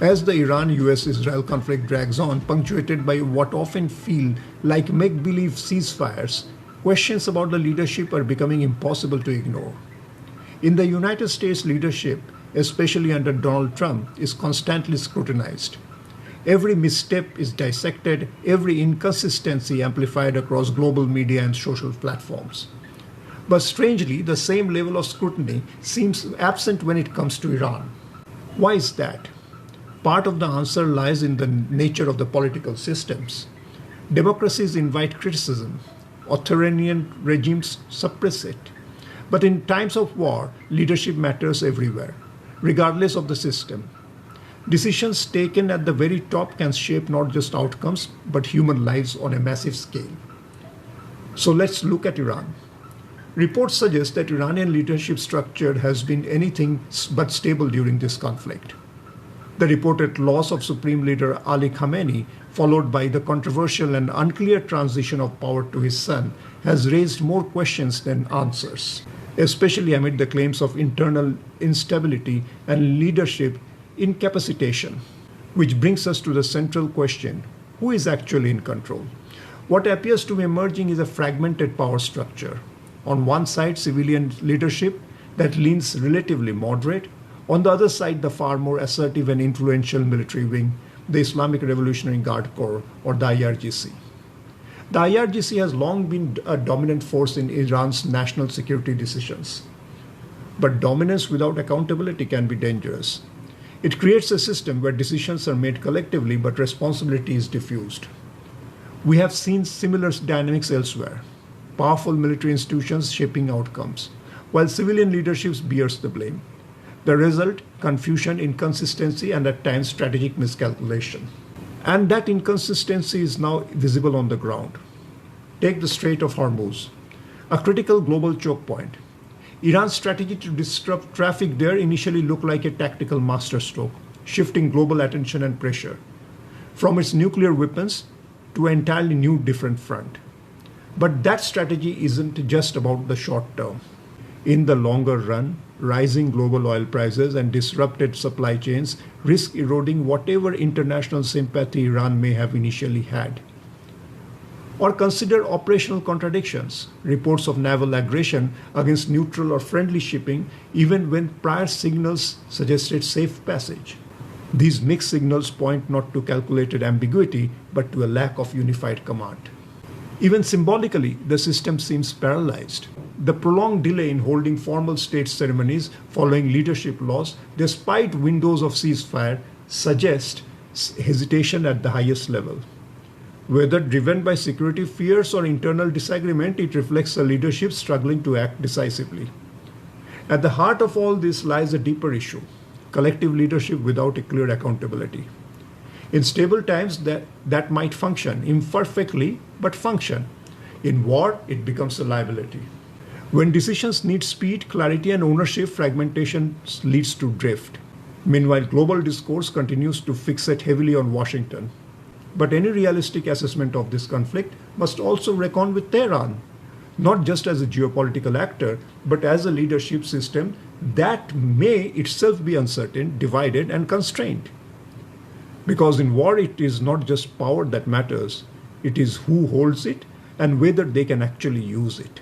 As the Iran-US-Israel conflict drags on, punctuated by what often feel like make-believe ceasefires, questions about the leadership are becoming impossible to ignore. In the United States, leadership, especially under Donald Trump, is constantly scrutinized. Every misstep is dissected, every inconsistency amplified across global media and social platforms. But strangely, the same level of scrutiny seems absent when it comes to Iran. Why is that? Part of the answer lies in the nature of the political systems. Democracies invite criticism. Authoritarian regimes suppress it. But in times of war, leadership matters everywhere, regardless of the system. Decisions taken at the very top can shape not just outcomes, but human lives on a massive scale. So let's look at Iran. Reports suggest that Iranian leadership structure has been anything but stable during this conflict. The reported loss of Supreme Leader Ali Khamenei, followed by the controversial and unclear transition of power to his son, has raised more questions than answers, especially amid the claims of internal instability and leadership incapacitation. Which brings us to the central question: who is actually in control? What appears to be emerging is a fragmented power structure. On one side, civilian leadership that leans relatively moderate. On the other side, the far more assertive and influential military wing, the Islamic Revolutionary Guard Corps, or the IRGC. The IRGC has long been a dominant force in Iran's national security decisions. But dominance without accountability can be dangerous. It creates a system where decisions are made collectively, but responsibility is diffused. We have seen similar dynamics elsewhere. Powerful military institutions shaping outcomes, while civilian leadership bears the blame. The result: confusion, inconsistency, and at times strategic miscalculation. And that inconsistency is now visible on the ground. Take the Strait of Hormuz, a critical global choke point. Iran's strategy to disrupt traffic there initially looked like a tactical masterstroke, shifting global attention and pressure from its nuclear weapons to an entirely new, different front. But that strategy isn't just about the short term. In the longer run, rising global oil prices and disrupted supply chains risk eroding whatever international sympathy Iran may have initially had. Or consider operational contradictions, reports of naval aggression against neutral or friendly shipping, even when prior signals suggested safe passage. These mixed signals point not to calculated ambiguity, but to a lack of unified command. Even symbolically, the system seems paralyzed. The prolonged delay in holding formal state ceremonies following leadership loss, despite windows of ceasefire, suggests hesitation at the highest level. Whether driven by security fears or internal disagreement, it reflects a leadership struggling to act decisively. At the heart of all this lies a deeper issue: collective leadership without a clear accountability. In stable times, that might function, imperfectly, but function. In war, it becomes a liability. When decisions need speed, clarity, and ownership, fragmentation leads to drift. Meanwhile, global discourse continues to fixate heavily on Washington. But any realistic assessment of this conflict must also reckon with Tehran, not just as a geopolitical actor, but as a leadership system that may itself be uncertain, divided, and constrained. Because in war, it is not just power that matters, it is who holds it and whether they can actually use it.